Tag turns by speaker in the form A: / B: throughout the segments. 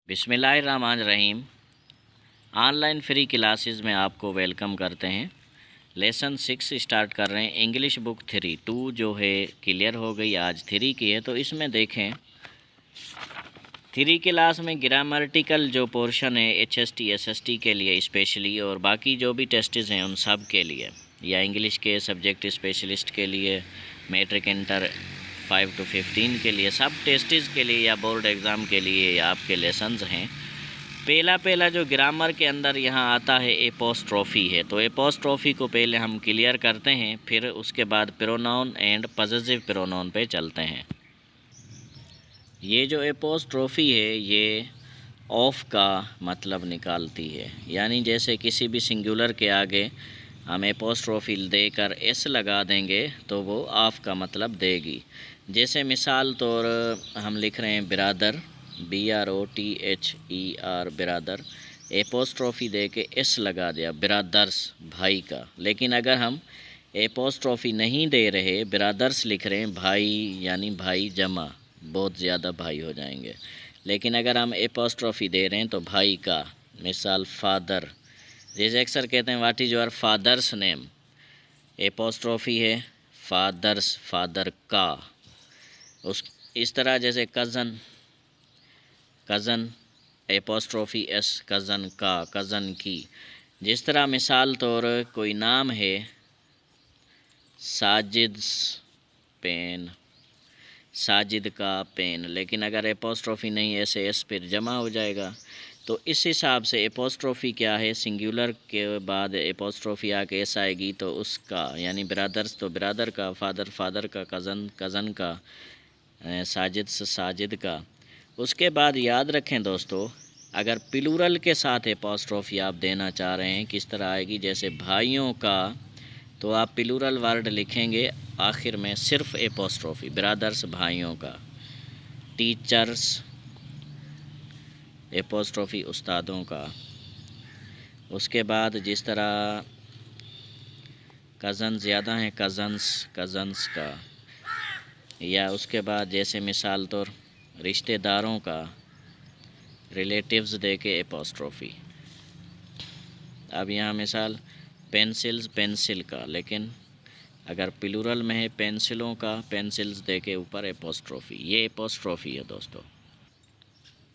A: बिस्मिल्लाहिर्रहमानिर्रहीम। Online free classes में आपको वेलकम करते हैं। लेसन 6 स्टार्ट कर रहे हैं। इंग्लिश बुक 3 2 जो है क्लियर हो गई, आज 3 की है। तो इसमें देखें 3 क्लास में ग्रामर्टिकल जो पोर्शन है HST SST के लिए स्पेशली, और बाकी जो भी टेस्ट्स हैं उन सब के लिए, या इंग्लिश के सब्जेक्ट स्पेशलिस्ट के लिए, मैट्रिक इंटर 5 to 15 के लिए, सब टेस्ट्स के लिए या बोर्ड एग्ज़ाम के लिए या आपके लेसन्स हैं। पहला जो ग्रामर के अंदर यहाँ आता है एपोस्ट्रोफी है, तो एपोस्ट्रोफी को पहले हम क्लियर करते हैं, फिर उसके बाद प्रोनाउन एंड पॉसेसिव प्रोनाउन पे चलते हैं। ये जो एपोस्ट्रोफी है ये ऑफ का मतलब निकालती है, यानी जैसे किसी भी सिंगुलर के आगे हम एपोस्ट्रोफी देकर एस लगा देंगे तो वो ऑफ का मतलब देगी। जैसे मिसाल तौर हम लिख रहे हैं बिरादर, BROTHER बिरादर, एपोस्ट्रोफी दे के एस लगा दिया बिरादर्स भाई का। लेकिन अगर हम एपोस्ट्रोफी नहीं दे रहे, बिरादर्स लिख रहे हैं, भाई यानी भाई जमा, बहुत ज़्यादा भाई हो जाएंगे। लेकिन अगर हम एपोस्ट्रोफी दे रहे हैं तो भाई का, मिसाल फादर, जैसे अक्सर कहते हैं what is your father's name, apostrophe है फादर्स, फादर का। इस तरह जैसे cousin, cousin apostrophe S, cousin का, कज़न की। जिस तरह मिसाल तौर कोई नाम है साजिद पेन, साजिद का पेन, लेकिन अगर एपोस्ट्रोफी नहीं ऐसे एस फिर जमा हो जाएगा। तो इस हिसाब से एपोस्ट्रोफी क्या है, सिंगुलर के बाद एपोस्ट्रोफी आके एस आएगी तो उसका, यानी ब्रदर्स तो ब्रदर का, फादर फादर का, कज़न कज़न का, साजिद से साजिद का। उसके बाद याद रखें दोस्तों, अगर प्लूरल के साथ एपोस्ट्रोफी आप देना चाह रहे हैं किस तरह आएगी, जैसे भाइयों का, तो आप प्लूरल वर्ड लिखेंगे आखिर में सिर्फ एपोस्ट्रोफी, ब्रदर्स भाइयों का। टीचर्स एपोस्ट्रोफी उस्तादों का। उसके बाद जिस तरह कज़न ज़्यादा हैं, कज़न्स कज़न्स का। या उसके बाद जैसे मिसाल तौर रिश्तेदारों का, रिलेटिव्स दे के एपोस्ट्रोफी। अब यहाँ मिसाल पेंसिल्स पेंसिल का, लेकिन अगर प्लूरल में है पेंसिलों का, पेंसिल्स दे के ऊपर एपोस्ट्रोफी। ये एपोस्ट्रोफी है दोस्तों।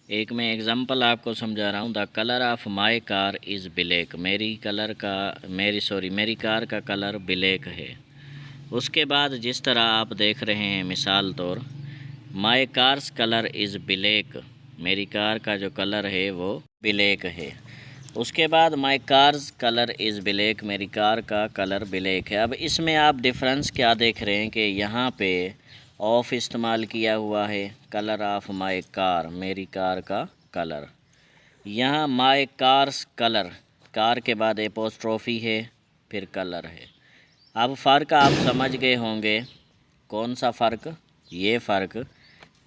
A: एक मैं एग्ज़ाम्पल आपको समझा रहा हूँ। The colour of my car is black, मेरी कार का कलर ब्लैक है। उसके बाद जिस तरह आप देख रहे हैं मिसाल तौर, माई कार्स कलर इज़ ब्लैक, मेरी कार का जो कलर है वो ब्लैक है। उसके बाद माई कार्स कलर इज़ ब्लैक, मेरी कार का कलर ब्लैक है। अब इसमें आप डिफरेंस क्या देख रहे हैं कि यहाँ पे ऑफ इस्तेमाल किया हुआ है, कलर ऑफ माई कार, मेरी कार का कलर। यहाँ माई कार्स कलर, कार के बाद एपोस्ट्रोफी है, फिर कलर है। अब फ़र्क आप समझ गए होंगे, कौन सा फ़र्क, ये फ़र्क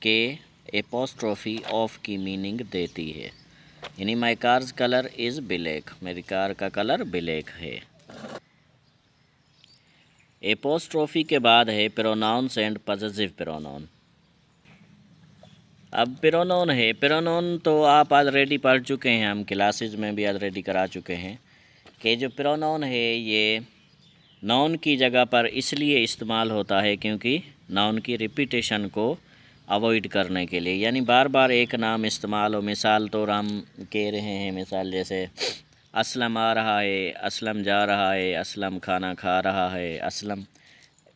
A: के एपोस्ट्रोफी ऑफ की मीनिंग देती है, यानी माई कार्स कलर इज़ ब्लैक, मेरी कार का कलर ब्लैक है। एपोस्ट्रोफी के बाद है प्रोनाउंस एंड पॉसेसिव प्रोनाउन। अब प्रोनाउन है, प्रोनाउन तो आप ऑलरेडी पढ़ चुके हैं, हम क्लासेस में भी ऑलरेडी करा चुके हैं कि जो प्रोनाउन है ये नाउन की जगह पर इसलिए इस्तेमाल होता है क्योंकि नाउन की रिपीटेशन को अवॉइड करने के लिए, यानी बार बार एक नाम इस्तेमाल हो। मिसाल तो हम कह रहे हैं, मिसाल जैसे असलम आ रहा है, असलम जा रहा है, असलम खाना खा रहा है, असलम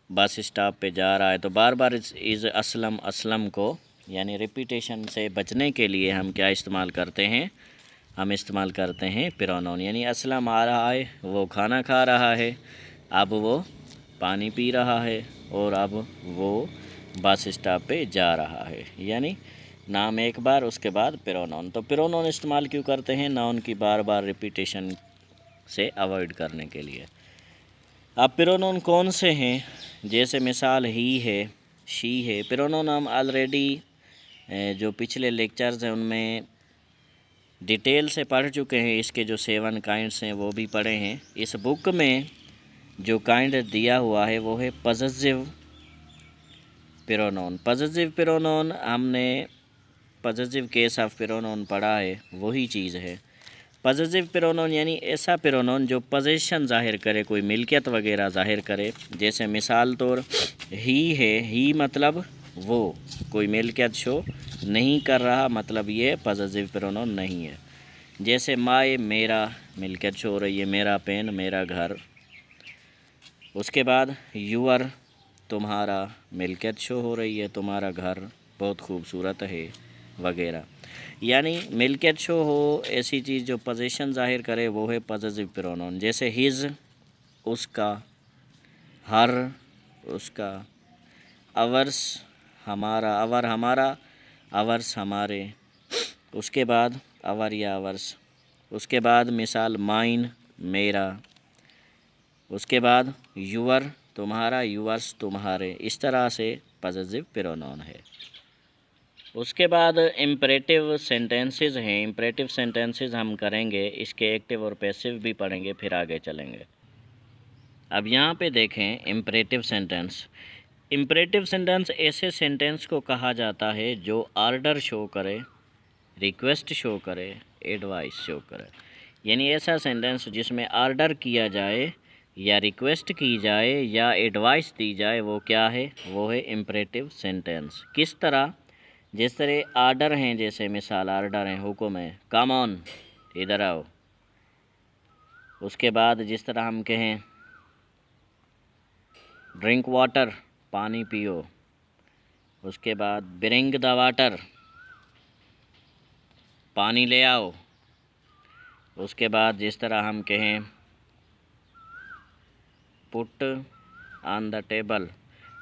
A: बस स्टॉप पे जा रहा है। तो बार बार इस असलम असलम को, यानी रिपीटेशन से बचने के लिए हम क्या इस्तेमाल करते हैं, हम इस्तेमाल करते हैं प्रोनाउन। यानी असलम आ रहा है, वो खाना खा रहा है, अब वो पानी पी रहा है, और अब वो बस स्टॉप पे जा रहा है। यानी नाम एक बार, उसके बाद प्रोनाउन। तो प्रोनाउन इस्तेमाल क्यों करते हैं, नाउन की बार बार रिपीटेशन से अवॉइड करने के लिए। अब प्रोनाउन कौन से हैं, जैसे मिसाल ही है, शी है। प्रोनाउन हम ऑलरेडी जो पिछले लेक्चर्स हैं उनमें डिटेल से पढ़ चुके हैं, इसके जो 7 काइंड्स हैं वो भी पढ़े हैं। इस बुक में जो काइंड दिया हुआ है वो है पॉसेसिव प्रोनाउन। पॉसेसिव प्रोनाउन हमने पॉजिटिव केस ऑफ प्रोनाउन पढ़ा है वही चीज़ है। पॉजिटिव प्रोनाउन यानी ऐसा प्रोनाउन जो पोजीशन जाहिर करे, कोई मिल्कियत वगैरह जाहिर करे। जैसे मिसाल तौर ही है, ही मतलब वो, कोई मिल्कियत शो नहीं कर रहा, मतलब ये पॉजिटिव प्रोनाउन नहीं है। जैसे माय, मेरा, मिल्कियत शो हो रही है, मेरा पेन, मेरा घर। उसके बाद यूअर, तुम्हारा, मिल्कियत शो हो रही है, तुम्हारा घर बहुत खूबसूरत है वगैरह। यानी मिल्कियत शो हो ऐसी चीज़ जो पोजीशन जाहिर करे वो है पॉजिटिव प्रोनाउन। जैसे हिज, उसका, हर, उसका, अवर्स, हमारा, अवर हमारा, अवर्स हमारे। उसके बाद अवर या अवर्स। उसके बाद मिसाल माइन, मेरा। उसके बाद यूअर, तुम्हारा, यूअर्स, तुम्हारे। इस तरह से पॉजिटिव प्रोनाउन है। उसके बाद इम्परेटिव सेंटेंसेस हैं। इम्परेटिव सेंटेंसेस हम करेंगे, इसके एक्टिव और पैसिव भी पढ़ेंगे, फिर आगे चलेंगे। अब यहाँ पे देखें इम्परेटिव सेंटेंस। इम्परेटिव सेंटेंस ऐसे सेंटेंस को कहा जाता है जो ऑर्डर शो करे, रिक्वेस्ट शो करे, एडवाइस शो करे। यानी ऐसा सेंटेंस जिसमें ऑर्डर किया जाए या रिक्वेस्ट की जाए या एडवाइस दी जाए, वो क्या है? वो है इम्परेटिव सेंटेंस। किस तरह? जिस तरह आर्डर हैं, जैसे मिसाल आर्डर हैं, हुक्म है, कम ऑन, इधर आओ। उसके बाद जिस तरह हम कहें ड्रिंक वाटर, पानी पियो। उसके बाद ब्रिंग द वाटर, पानी ले आओ। उसके बाद जिस तरह हम कहें put on the table,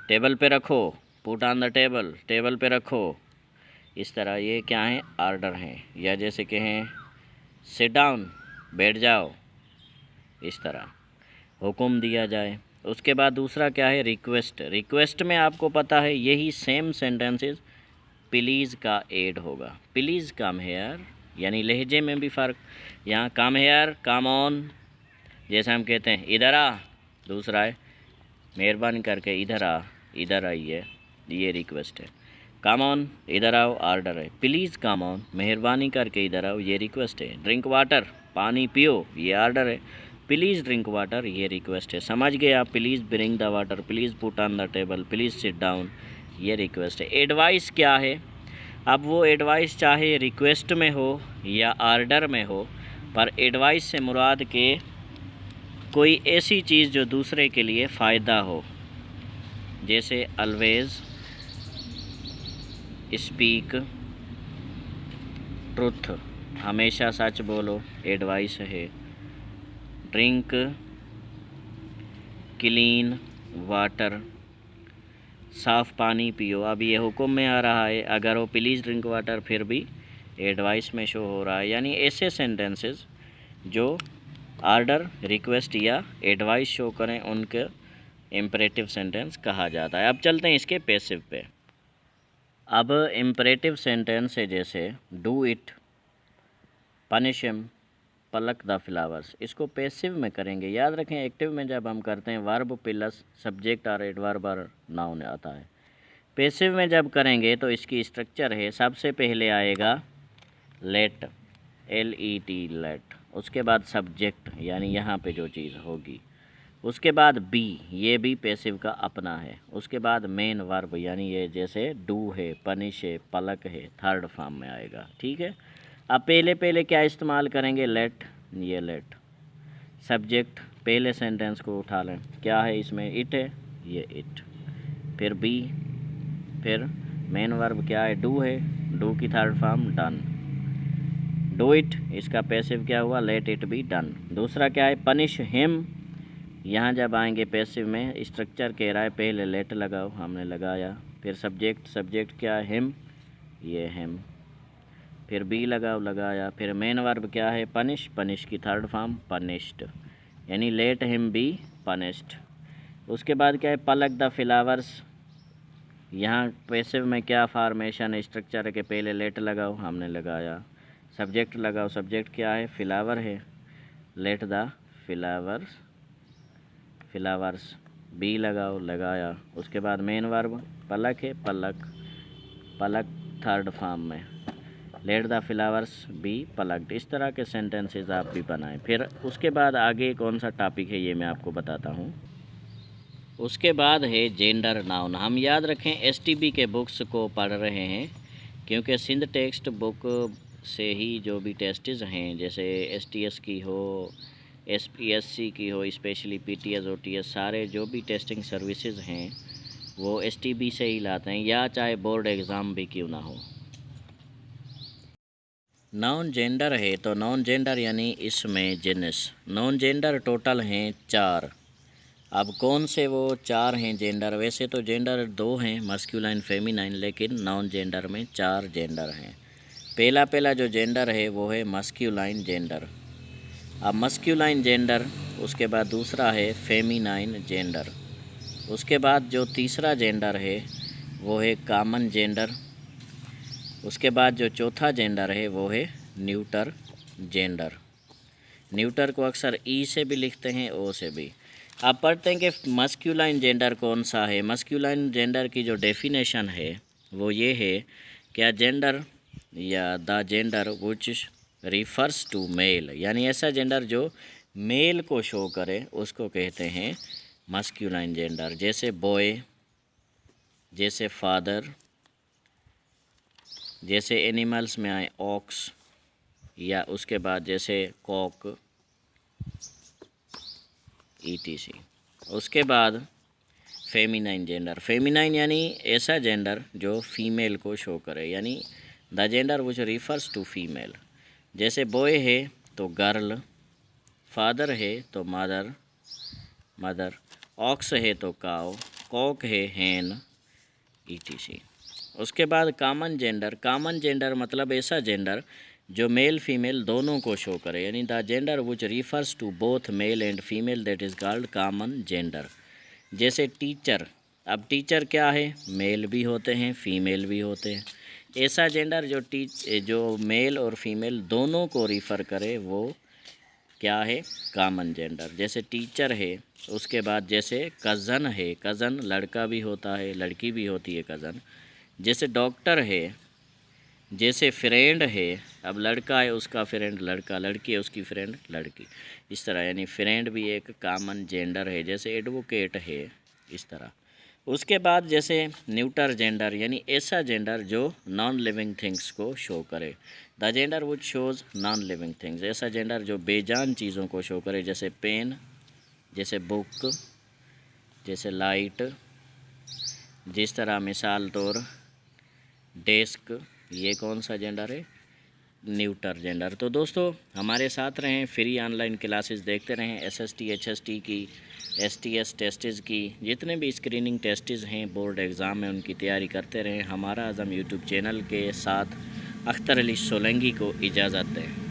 A: table पे रखो, put on the table, table पे रखो। इस तरह ये क्या है? आर्डर हैं। या जैसे कहें सिट डाउन, बैठ जाओ, इस तरह हुक्म दिया जाए। उसके बाद दूसरा क्या है? रिक्वेस्ट। रिक्वेस्ट में आपको पता है यही सेम सेंटेंसेस प्लीज़ का ऐड होगा। प्लीज़ कम हेयर, यानी लहजे में भी फ़र्क। यहाँ कम हेयर, कम ऑन, जैसे हम कहते हैं इधर आ। दूसरा है मेहरबानी करके इधर आ, इधर आइए, ये रिक्वेस्ट है। कम ऑन, इधर आओ, ऑर्डर है। प्लीज़ कम ऑन, मेहरबानी करके इधर आओ, ये रिक्वेस्ट है। ड्रिंक वाटर, पानी पियो, ये ऑर्डर है। प्लीज़ ड्रिंक वाटर, ये रिक्वेस्ट है। समझ गए आप? Please bring the water, please put on the table, please sit down, ये रिक्वेस्ट है। एडवाइस क्या है? अब वो एडवाइस चाहे रिक्वेस्ट में हो या ऑर्डर में हो, पर एडवाइस से मुराद के कोई ऐसी चीज़ जो दूसरे के लिए फ़ायदा हो। जैसे ऑलवेज़ स्पीक ट्रुथ, हमेशा सच बोलो, एडवाइस है। ड्रिंक क्लीन वाटर, साफ़ पानी पियो। अब ये हुक्म में आ रहा है, अगर वो प्लीज़ ड्रिंक वाटर फिर भी एडवाइस में शो हो रहा है। यानी ऐसे सेंटेंसेस जो ऑर्डर, रिक्वेस्ट या एडवाइस शो करें, उनके इम्परेटिव सेंटेंस कहा जाता है। अब चलते हैं इसके पैसिव पे। अब इम्परेटिव सेंटेंस है जैसे do it, punish him, Palak the flowers. इसको पैसिव में करेंगे। याद रखें, एक्टिव में जब हम करते हैं वर्ब प्लस सब्जेक्ट और एडवर्ब और नाउन आता है। पैसिव में जब करेंगे तो इसकी स्ट्रक्चर है, सबसे पहले आएगा लेट, LET, लेट। उसके बाद सब्जेक्ट, यानी यहाँ पे जो चीज़ होगी। उसके बाद बी, ये भी पैसिव का अपना है। उसके बाद मेन वर्ब, यानी ये जैसे डू है, पनिश है, पलक है, थर्ड फॉर्म में आएगा। ठीक है। अब पहले क्या इस्तेमाल करेंगे? लेट, ये लेट। सब्जेक्ट, पहले सेंटेंस को उठा लें, क्या है इसमें? इट है, ये इट। फिर बी, फिर मेन वर्ब क्या है? डू है, डू की third form done. Do it, इसका पैसिव क्या हुआ? Let it be done. दूसरा क्या है? Punish him. यहाँ जब आएंगे पैसिव में, स्ट्रक्चर कह रहा है पहले लेट लगाओ, हमने लगाया। फिर सब्जेक्ट, सब्जेक्ट क्या है? हिम, ये हिम। फिर बी लगाओ, लगाया। फिर मेन वर्ब क्या है? पनिश, पनिश की थर्ड फॉर्म पनिश्ड, यानी लेट हिम बी पनिश्ड। उसके बाद क्या है? पलक द फ्लावर्स। यहाँ पैसिव में क्या फॉर्मेशन, स्ट्रक्चर है कि पहले लेट लगाओ, हमने लगाया। सब्जेक्ट लगाओ, सब्जेक्ट क्या है? फ्लावर है, let the flowers, flowers. Be लगाओ, लगाया। उसके बाद मेन वर्ब पलक है, पलक, पलक थर्ड फॉर्म में। Let the flowers be plucked. इस तरह के सेंटेंसेस आप भी बनाएं। फिर उसके बाद आगे कौन सा टॉपिक है ये मैं आपको बताता हूँ। उसके बाद है जेंडर नाउन। हम याद रखें एसटीबी के बुक्स को पढ़ रहे हैं, क्योंकि सिंध टेक्स्ट बुक से ही जो भी टेस्ट्स हैं, जैसे एसटीएस की हो, एसपीएससी की हो, स्पेशली पीटीएस ओटीएस, सारे जो भी टेस्टिंग सर्विसेज हैं वो एसटीबी से ही लाते हैं, या चाहे बोर्ड एग्ज़ाम भी क्यों ना हो। नॉन जेंडर है तो नॉन जेंडर यानी इसमें जिनस। नॉन जेंडर टोटल हैं 4। अब कौन से वो 4 हैं जेंडर? वैसे तो जेंडर 2 हैं, मस्कुलाइन फेमिनाइन, लेकिन नॉन जेंडर में 4 जेंडर हैं। पहला जो जेंडर है वो है मस्कुलाइन जेंडर। अब मस्कुलाइन जेंडर, उसके बाद दूसरा है फेमिनाइन जेंडर, उसके बाद जो तीसरा जेंडर है वो है कॉमन जेंडर, उसके बाद जो चौथा जेंडर है वो है न्यूटर जेंडर। न्यूटर को अक्सर ई से भी लिखते हैं, ओ से भी। आप पढ़ते हैं कि मस्कुलाइन जेंडर कौन सा है। मस्कुलाइन जेंडर की जो डेफिनेशन है वो ये है कि जेंडर या the gender which refers to male, यानी ऐसा जेंडर जो मेल को शो करे उसको कहते हैं मस्कुलाइन जेंडर। जैसे बॉय, जैसे फादर, जैसे एनिमल्स में आए ऑक्स, या उसके बाद जैसे कॉक ईटीसी। उसके बाद फेमिनाइन जेंडर। फेमिनाइन यानी ऐसा जेंडर जो फीमेल को शो करे, यानी the gender which refers to female. जैसे बॉय है तो गर्ल, फादर है तो मदर, ऑक्स है तो काव, कॉक है हैन, ईटीसी। उसके बाद कॉमन जेंडर। कॉमन जेंडर मतलब ऐसा जेंडर जो मेल फीमेल दोनों को शो करे, यानी the gender which refers to both male and female, that is called common gender. जैसे टीचर। अब टीचर क्या है? मेल भी होते हैं, फीमेल भी होते हैं। ऐसा जेंडर जो मेल और फीमेल दोनों को रिफ़र करे वो क्या है? Common gender. जैसे टीचर है, उसके बाद जैसे कज़न है, कज़न लड़का भी होता है, लड़की भी होती है कज़न। जैसे डॉक्टर है, जैसे फ्रेंड है, अब लड़का है उसका फ्रेंड लड़का, लड़की है उसकी फ्रेंड लड़की, इस तरह, यानी फ्रेंड भी एक कॉमन जेंडर है। जैसे एडवोकेट है, इस तरह। उसके बाद जैसे न्यूटर जेंडर, यानी ऐसा जेंडर जो नॉन लिविंग थिंग्स को शो करे, the gender which shows non living things. ऐसा जेंडर जो बेजान चीज़ों को शो करे, जैसे पेन, जैसे बुक, जैसे लाइट, जिस तरह मिसाल तौर डेस्क, ये कौन सा जेंडर है? Neuter gender. तो दोस्तों हमारे साथ रहें, फ्री ऑनलाइन क्लासेस देखते रहें, एसएसटी एचएसटी की, एसटीएस टेस्ट्स की, जितने भी स्क्रीनिंग टेस्ट्स हैं बोर्ड एग्ज़ाम में उनकी तैयारी करते रहें। हमारा आज़म यूट्यूब चैनल के साथ अख्तर अली सोलंकी को इजाज़त दें।